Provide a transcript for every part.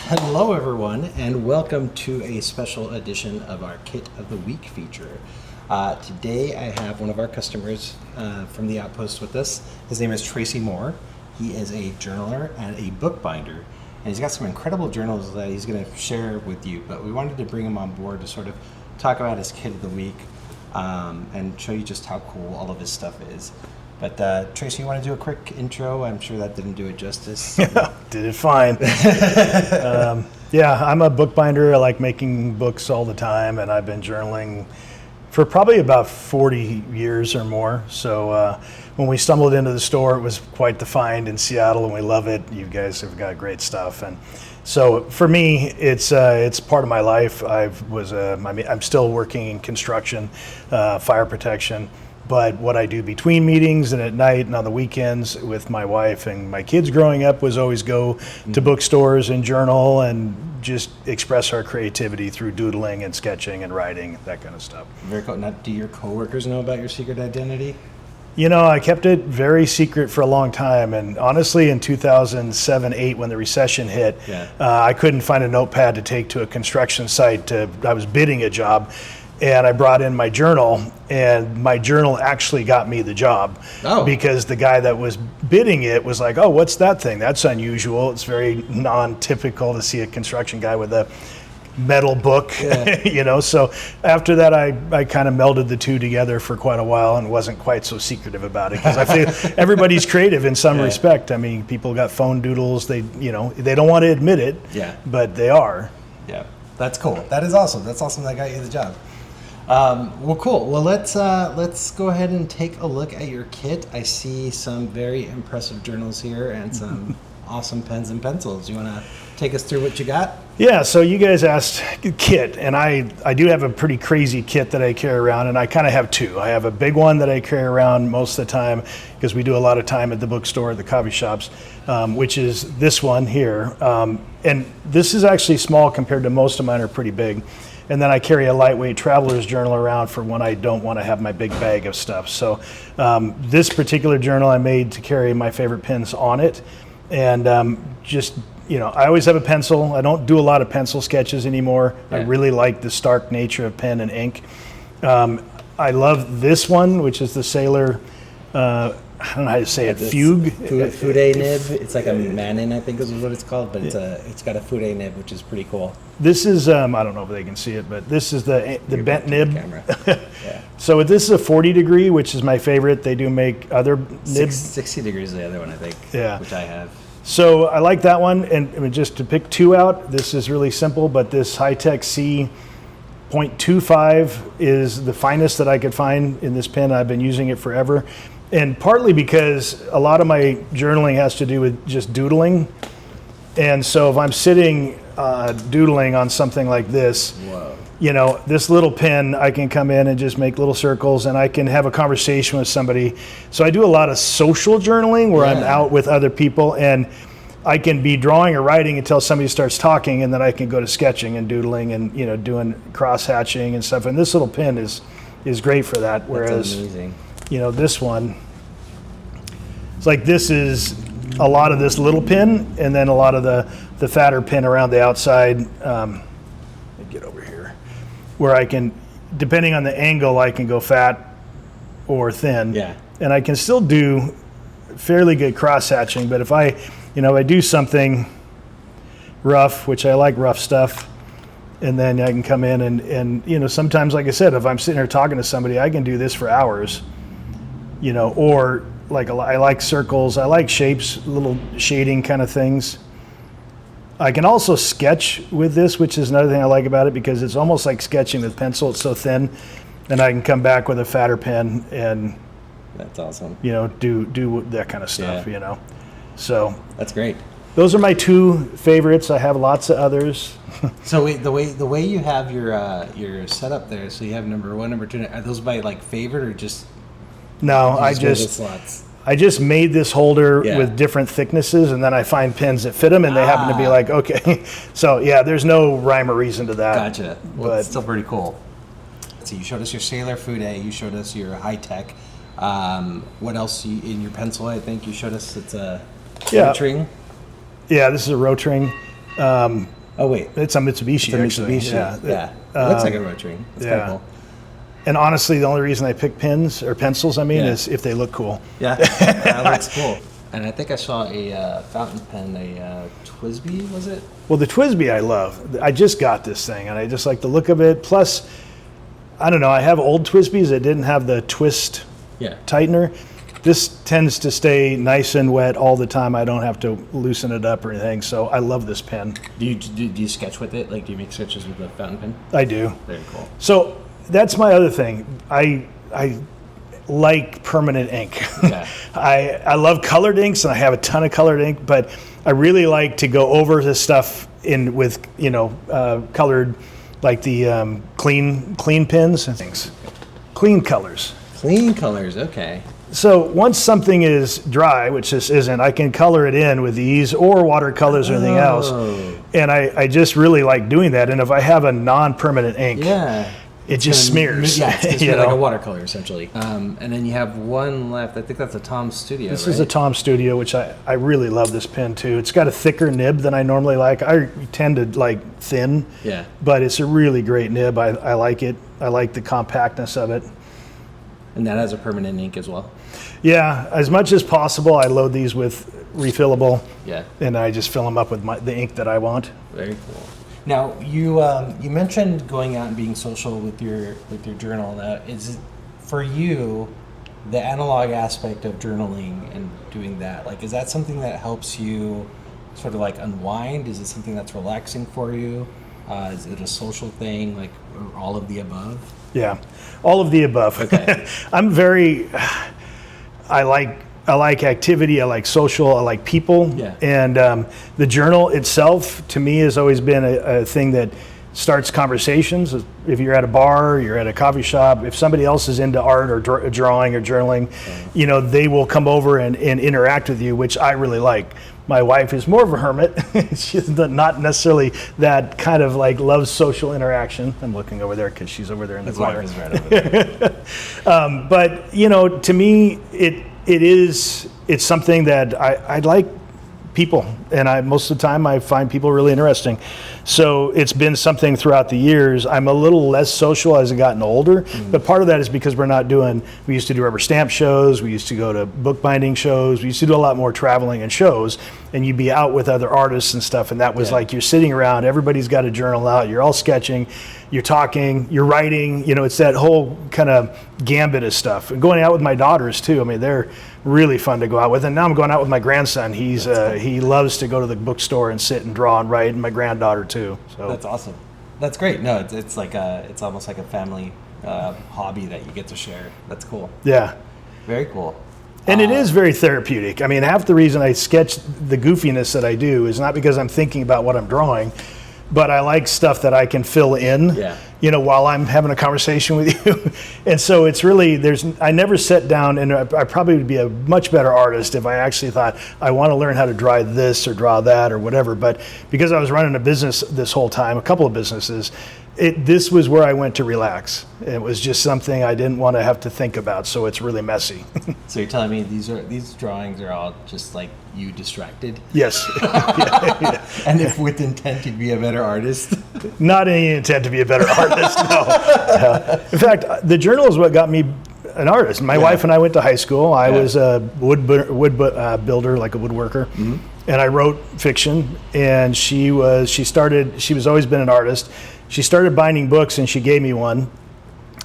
Hello everyone, and welcome to a special edition of our Kit of the Week feature. Today I have one of our customers from the Outpost with us. His name is Tracy Moore. He is a journaler and a bookbinder, and he's got some incredible journals that he's going to share with you, but we wanted to bring him on board to sort of talk about his Kit of the Week and show you just how cool all of his stuff is. But Tracy, you want to do a quick intro? I'm sure that didn't do it justice. Did it fine. Yeah, I'm a bookbinder. I like making books all the time, and I've been journaling for probably about 40 years or more. So when we stumbled into the store, it was quite the find in Seattle, and we love it. You guys have got great stuff. And so for me, it's part of my life. I'm still working in construction, fire protection. But what I do between meetings and at night and on the weekends with my wife and my kids growing up was always go to bookstores and journal and just express our creativity through doodling and sketching and writing, that kind of stuff. Very cool. Now, do your coworkers know about your secret identity? You know, I kept it very secret for a long time, and honestly in 2007-8 when the recession hit, I couldn't find a notepad to take to a construction site. I was bidding a job, and I brought in my journal, and my journal actually got me the job because the guy that was bidding it was like, oh, what's that thing? That's unusual. It's very non-typical to see a construction guy with a metal book, you know. So after that, I kind of melded the two together for quite a while and wasn't quite so secretive about it because I feel everybody's creative in some respect. I mean, people got phone doodles. They don't want to admit it, but they are. Yeah, that's cool. That is awesome. That's awesome that got you the job. Well, cool. Well, let's go ahead and take a look at your kit. I see some very impressive journals here and some awesome pens and pencils. You want to take us through what you got? Yeah, so you guys asked kit, and I do have a pretty crazy kit that I carry around, and I kind of have two. I have a big one that I carry around most of the time because we do a lot of time at the bookstore, the coffee shops, which is this one here. And this is actually small compared to most of mine are pretty big. And then I carry a lightweight traveler's journal around for when I don't want to have my big bag of stuff. So this particular journal I made to carry my favorite pens on it. And I always have a pencil. I don't do a lot of pencil sketches anymore. I really like the stark nature of pen and ink. I love this one, which is the Sailor, I don't know how to say it, Fude. Fude nib. It's like a Mannen, I think is what it's called, but it's got a Fude nib, which is pretty cool. This is, I don't know if they can see it, but this is the bent nib. Camera. So this is a 40 degree, which is my favorite. They do make other nibs. 60 degrees is the other one, I think, which I have. So I like that one, and I mean, just to pick two out, this is really simple, but this Hi-Tec-C 0.25 is the finest that I could find in this pen. I've been using it forever. And partly because a lot of my journaling has to do with just doodling. And so if I'm sitting doodling on something like this, this little pen, I can come in and just make little circles and I can have a conversation with somebody. So I do a lot of social journaling where I'm out with other people and I can be drawing or writing until somebody starts talking, and then I can go to sketching and doodling and, doing cross hatching and stuff. And this little pen is great for that. Whereas, that's amazing. This one, it's like this is a lot of this little pin and then a lot of the fatter pin around the outside. Let me get over here. Where I can, depending on the angle, I can go fat or thin. Yeah. And I can still do fairly good cross hatching, but if I do something rough, which I like rough stuff, and then I can come in and sometimes, like I said, if I'm sitting here talking to somebody, I can do this for hours. Or like I like circles, I like shapes, little shading kind of things. I can also sketch with this, which is another thing I like about it because it's almost like sketching with pencil. It's so thin, and I can come back with a fatter pen and that's awesome. Do that kind of stuff. So that's great. Those are my two favorites. I have lots of others. So wait, the way you have your setup there, so you have number one, number two. Are those by like favorite or just? No, I just made this holder with different thicknesses, and then I find pins that fit them, and they happen to be like, okay. So, there's no rhyme or reason to that. Gotcha. Well, it's still pretty cool. So you showed us your Sailor Fude, you showed us your Hi-Tec. What else in your pencil, I think you showed us? It's a Rotring. Yeah, this is a Rotring. Oh wait, It's a Mitsubishi, it's a actually. Mitsubishi. Yeah. It looks like a rotary. It's kind of cool. And honestly, the only reason I pick pens or pencils, is if they look cool. Yeah, that looks cool. And I think I saw a fountain pen, a TWSBI, was it? Well, the TWSBI I love. I just got this thing, and I just like the look of it. Plus, I don't know, I have old TWSBIs that didn't have the twist tightener. This tends to stay nice and wet all the time. I don't have to loosen it up or anything, so I love this pen. Do you sketch with it? Like, do you make sketches with the fountain pen? I do. Very cool. So that's my other thing. I like permanent ink. Yeah. I love colored inks, and I have a ton of colored ink, but I really like to go over this stuff with colored, like the clean pens and things. Clean colors. Clean colors, okay. So once something is dry, which this isn't, I can color it in with these or watercolors or anything else. And I just really like doing that. And if I have a non-permanent ink, it just smears. Yeah, it's like a watercolor, essentially. And then you have one left. I think that's a Tom Studio, This is a Tom Studio, which I really love this pen, too. It's got a thicker nib than I normally like. I tend to like thin, but it's a really great nib. I like it. I like the compactness of it. And that has a permanent ink as well? Yeah, as much as possible, I load these with refillable. Yeah. And I just fill them up with the ink that I want. Very cool. Now, you mentioned going out and being social with your journal. Now, is it, for you, the analog aspect of journaling and doing that, like, is that something that helps you sort of like unwind? Is it something that's relaxing for you? Is it a social thing, like, or all of the above? Yeah, all of the above. Okay. I like activity, I like social, I like people. Yeah. And the journal itself, to me, has always been a thing that starts conversations. If you're at a bar, you're at a coffee shop, if somebody else is into art or drawing or journaling, they will come over and interact with you, which I really like. My wife is more of a hermit. She's not necessarily that kind of like loves social interaction. I'm looking over there because she's over there in the corner. His wife is right over there. But to me, it's something that I like people, and most of the time I find people really interesting. So it's been something throughout the years. I'm a little less social as I've gotten older, but part of that is because we used to do rubber stamp shows, we used to go to bookbinding shows, we used to do a lot more traveling and shows, and you'd be out with other artists and stuff, and that was like you're sitting around, everybody's got a journal out, you're all sketching, you're talking, you're writing, it's that whole kind of gambit of stuff. And going out with my daughters too, they're really fun to go out with. And now I'm going out with my grandson. He loves to go to the bookstore and sit and draw and write, and my granddaughter too. So that's awesome. That's great. No, it's like it's almost like a family hobby that you get to share. That's cool. Yeah. Very cool. And it is very therapeutic. Half the reason I sketch the goofiness that I do is not because I'm thinking about what I'm drawing, but I like stuff that I can fill in, while I'm having a conversation with you. And so it's really, I never sat down, and I probably would be a much better artist if I actually thought, I want to learn how to draw this or draw that or whatever. But because I was running a business this whole time, a couple of businesses, this was where I went to relax. It was just something I didn't want to have to think about, so it's really messy. So you're telling me these drawings are all just like you distracted? Yes. And if with intent you'd be a better artist? Not any intent to be a better artist, no. In fact, the journal is what got me an artist. My wife and I went to high school. I was a wood builder, like a woodworker. And I wrote fiction, and she was always been an artist. She started binding books, and she gave me one,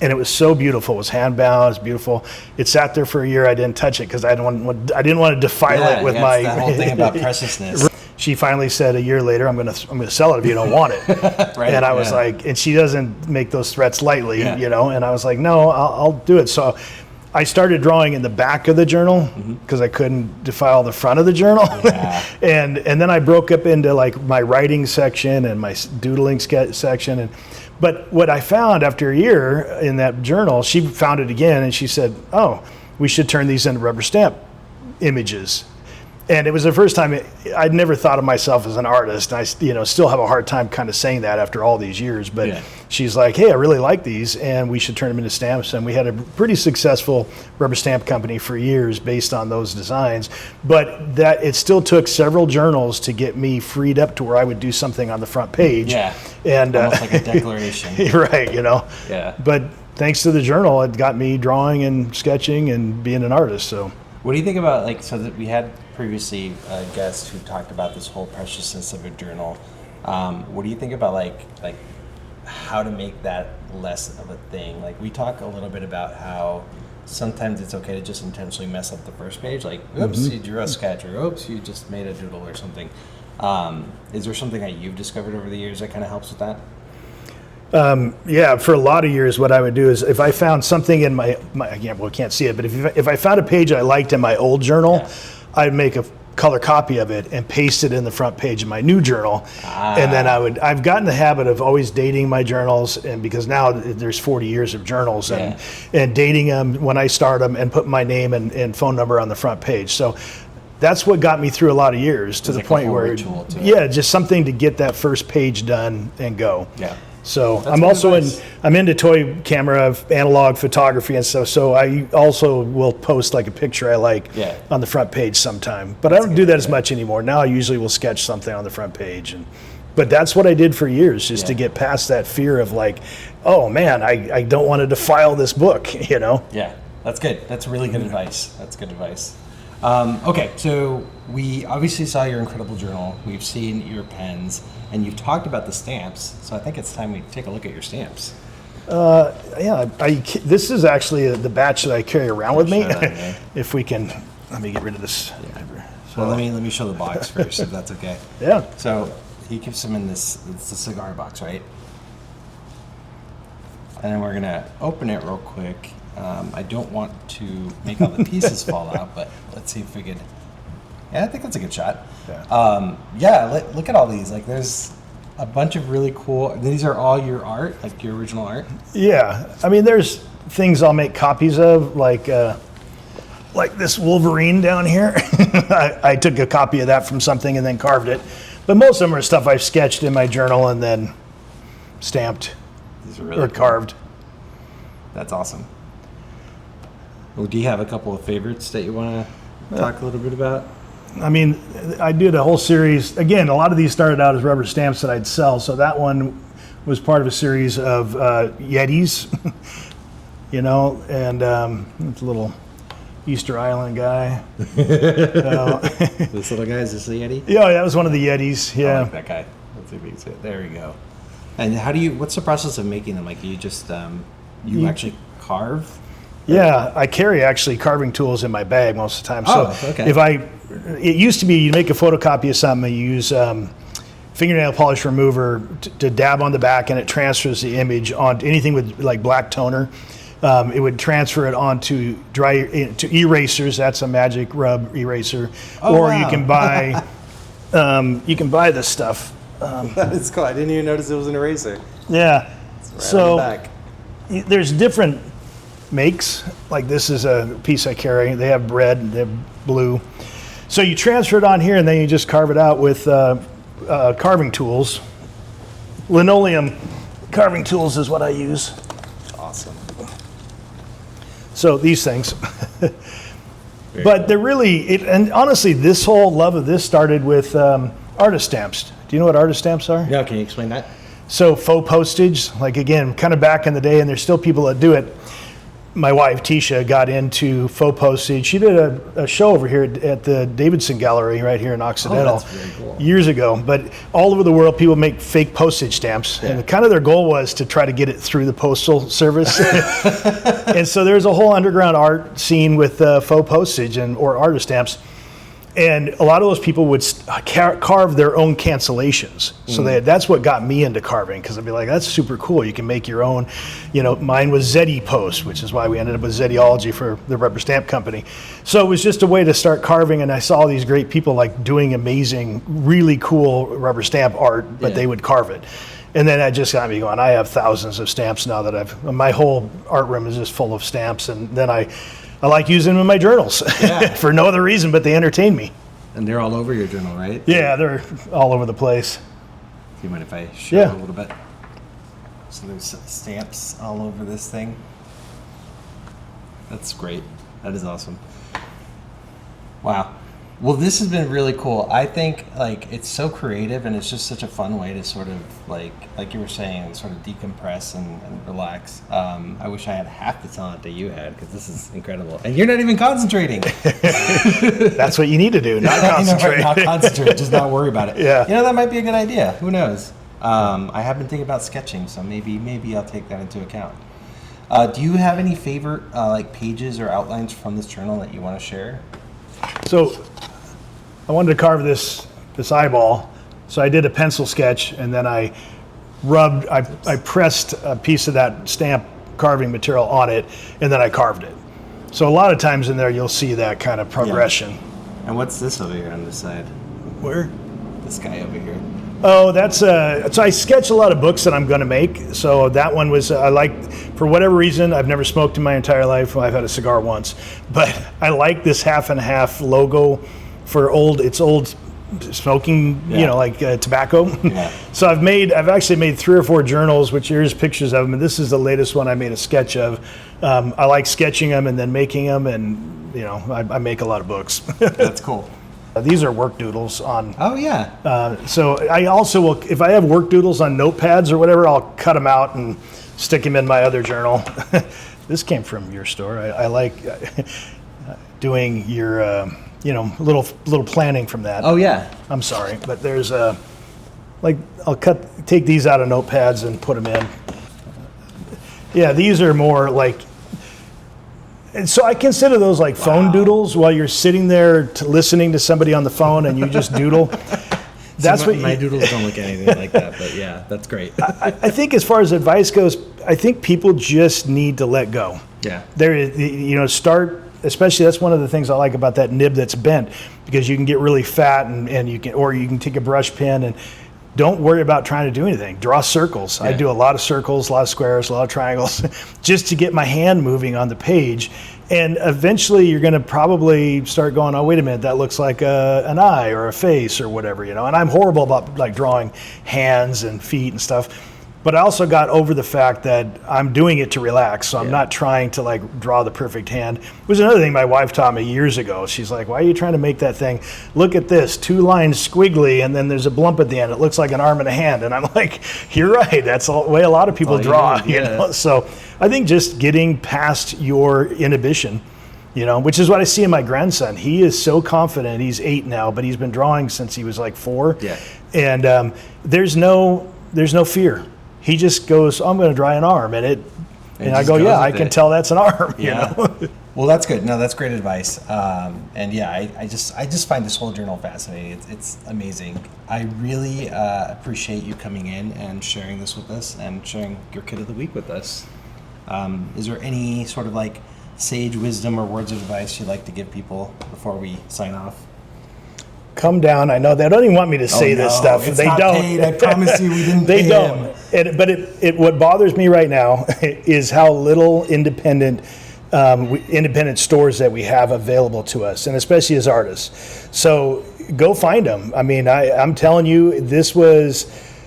and it was so beautiful. It was hand bound. It was beautiful. It sat there for a year. I didn't touch it because I didn't want to defile it with my. That whole thing about preciousness. She finally said a year later, "I'm gonna sell it if you don't want it." Right, and I was like, and she doesn't make those threats lightly, And I was like, no, I'll do it. So I started drawing in the back of the journal because I couldn't defile the front of the journal. and then I broke up into like my writing section and my doodling section. But what I found after a year in that journal, she found it again and she said, oh, we should turn these into rubber stamp images. And it was the first time I'd never thought of myself as an artist. I, still have a hard time kind of saying that after all these years. But she's like, hey, I really like these, and we should turn them into stamps. And we had a pretty successful rubber stamp company for years based on those designs. But that it still took several journals to get me freed up to where I would do something on the front page. Yeah, and almost like a declaration. Right, Yeah. But thanks to the journal, it got me drawing and sketching and being an artist. So. What do you think about, so that we had previously a guest who talked about this whole preciousness of a journal. What do you think about like how to make that less of a thing? Like, we talk a little bit about how sometimes it's okay to just intentionally mess up the first page, like, oops, you drew a sketch, or oops, you just made a doodle or something. Is there something that you've discovered over the years that kind of helps with that? Yeah, for a lot of years, what I would do is if I found something in my again, well, I can't see it, but if I found a page I liked in my old journal, I'd make a color copy of it and paste it in the front page of my new journal. And then I've gotten the habit of always dating my journals, and because now there's 40 years of journals, and dating them when I start them and put my name and phone number on the front page. So that's what got me through a lot of years, to the point where, just something to get that first page done and go. Yeah. So I'm also I'm into toy camera, analog photography and stuff. So I also will post like a picture I like on the front page sometime. But I don't do that as much anymore. Now I usually will sketch something on the front page. But that's what I did for years, just to get past that fear of like, oh man, I don't want to defile this book, Yeah, that's good. That's really good advice. That's good advice. Okay, so we obviously saw your incredible journal. We've seen your pens, and you've talked about the stamps. So I think it's time we take a look at your stamps. This is actually the batch that I carry around with me. If we can, let me get rid of this. So let me show the box first, if that's okay. Yeah. So he keeps them in this. It's the cigar box, right? And then we're gonna open it real quick. I don't want to make all the pieces fall out, but let's see if we could. Yeah, I think that's a good shot. Look at all these. Like, there's a bunch of really cool. These are all your art, like your original art. Yeah, I mean, there's things I'll make copies of, like this Wolverine down here. I took a copy of that from something and then carved it. But most of them are stuff I've sketched in my journal and then stamped or carved. That's awesome. Well, do you have a couple of favorites that you want to talk a little bit about? I mean, I did a whole series. Again, a lot of these started out as rubber stamps that I'd sell. So that one was part of a series of Yetis, and it's a little Easter Island guy. This little guy, is this a Yeti? Yeah, that was one of the Yetis. Yeah. I like that guy. Let's see if we can see it. There we go. And what's the process of making them? Like, you just, you actually carve? Yeah, I carry actually carving tools in my bag most of the time. So okay. It used to be you make a photocopy of something, you use fingernail polish remover to dab on the back, and it transfers the image onto anything with like black toner. It would transfer it onto to erasers. That's a magic rub eraser. You can buy this stuff. That is cool. I didn't even notice it was an eraser. Yeah. It's right on the back. There's different makes. Like, this is a piece I carry. They have red, they have blue. So you transfer it on here, and then you just carve it out with carving tools. Linoleum carving tools is what I use. Awesome. So these things. But they're really, and honestly, this whole love of this started with artist stamps. Do you know what artist stamps are? Yeah, can you explain that? So faux postage, like, again, kind of back in the day, and there's still people that do it. My wife, Tisha, got into faux postage. She did a show over here at the Davidson Gallery right here in Occidental that's very cool. Years ago. But all over the world, people make fake postage stamps. And kind of their goal was to try to get it through the postal service. And so there's a whole underground art scene with faux postage or artist stamps. And a lot of those people would carve their own cancellations. So that's what got me into carving, because I'd be like, that's super cool. You can make your own. Mine was Zeddy Post, which is why we ended up with Zeddyology for the rubber stamp company. So it was just a way to start carving, and I saw these great people like doing amazing, really cool rubber stamp art, but they would carve it. And then that just got me going. I have thousands of stamps now that my whole art room is just full of stamps, and then I like using them in my journals for no other reason but they entertain me. And they're all over your journal, right? Yeah, they're all over the place. Do you mind if I show Yeah. a little bit? So there's stamps all over this thing. That's great. That is awesome. Wow. Well, this has been really cool. I think like it's so creative, and it's just such a fun way to sort of like you were saying, sort of decompress and relax. I wish I had half the talent that you had, because this is incredible. And you're not even concentrating. That's what you need to do, not concentrate. Not concentrate, just not worry about it. Yeah. You know, that might be a good idea. Who knows? I have been thinking about sketching, so maybe I'll take that into account. Do you have any favorite like pages or outlines from this journal that you want to share? So I wanted to carve this eyeball. So I did a pencil sketch, and then I pressed a piece of that stamp carving material on it, and then I carved it. So a lot of times in there you'll see that kind of progression. Yeah. And what's this over here on this side? Where? This guy over here. Oh, that's so I sketch a lot of books that I'm going to make. So that one was I like, for whatever reason, I've never smoked in my entire life. Well, I've had a cigar once, but I like this half and half logo for old smoking, Yeah. you know, like tobacco. Yeah. So I've actually made 3 or 4 journals, which here's pictures of them, and this is the latest one I made a sketch of. I like sketching them and then making them, and you know, I make a lot of books. That's cool. These are work doodles on. Oh yeah. So I also will, if I have work doodles on notepads or whatever, I'll cut them out and stick them in my other journal. This came from your store. I like doing your, you know, little planning from that. Oh yeah. I'm sorry, but there's like I'll take these out of notepads and put them in. Yeah, these are more like. And so I consider those like phone doodles while you're sitting there listening to somebody on the phone and you just doodle. That's what my doodles don't look anything like that, but yeah, that's great. I think as far as advice goes, I think people just need to let go. Yeah. There is, you know, start, especially that's one of the things I like about that nib that's bent, because you can get really fat and you can take a brush pen and don't worry about trying to do anything. Draw circles. Yeah. I do a lot of circles, a lot of squares, a lot of triangles, just to get my hand moving on the page. And eventually you're going to probably start going, oh, wait a minute, that looks like an eye or a face or whatever, you know. And I'm horrible about like drawing hands and feet and stuff. But I also got over the fact that I'm doing it to relax, so I'm not trying to like draw the perfect hand. It was another thing my wife taught me years ago. She's like, why are you trying to make that thing? Look at this, 2 lines squiggly, and then there's a blump at the end. It looks like an arm and a hand. And I'm like, you're right. That's the way a lot of people draw. You know? So I think just getting past your inhibition, you know, which is what I see in my grandson. He is so confident. He's 8 now, but he's been drawing since he was like 4. Yeah. And there's no fear. He just goes, I'm going to draw an arm, and I go, yeah, I can tell that's an arm. Yeah. You know? Well, that's good. No, that's great advice. And yeah, I just find this whole journal fascinating. It's amazing. I really appreciate you coming in and sharing this with us and sharing your Kit of the Week with us. Is there any sort of like sage wisdom or words of advice you'd like to give people before we sign off? Come down. I know they don't even want me to say this stuff. It's they not don't. Paid. I promise you, we didn't. They pay don't. him. But what bothers me right now is how little independent stores that we have available to us, and especially as artists. So go find them. I mean, I'm telling you,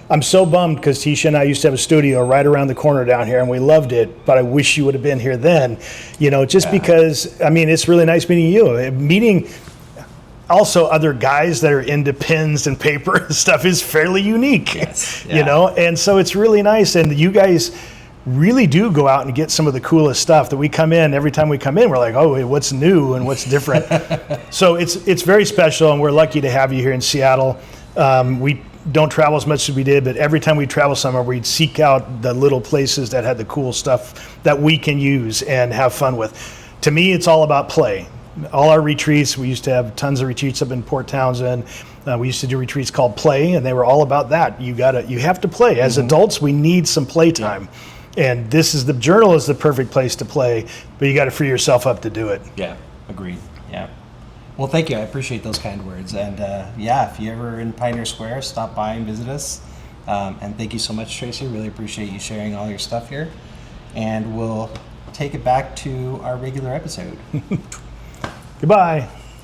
I'm so bummed because Tisha and I used to have a studio right around the corner down here, and we loved it, but I wish you would have been here then, you know, just because, I mean, it's really nice meeting you. Meeting also other guys that are into pens and paper and stuff is fairly unique, you know, and so it's really nice. And you guys really do go out and get some of the coolest stuff that we come in. Every time we come in, we're like, oh, what's new and what's different. So it's very special, and we're lucky to have you here in Seattle. We don't travel as much as we did, but every time we travel somewhere, we'd seek out the little places that had the cool stuff that we can use and have fun with. To me, it's all about play. All our retreats, we used to have tons of retreats up in Port Townsend. We used to do retreats called Play, and they were all about that. You have to play. As adults, we need some playtime. And the journal is the perfect place to play, but you got to free yourself up to do it. Yeah, agreed. Yeah. Well, thank you. I appreciate those kind words. And yeah, if you're ever in Pioneer Square, stop by and visit us. And thank you so much, Tracy. Really appreciate you sharing all your stuff here. And we'll take it back to our regular episode. Goodbye.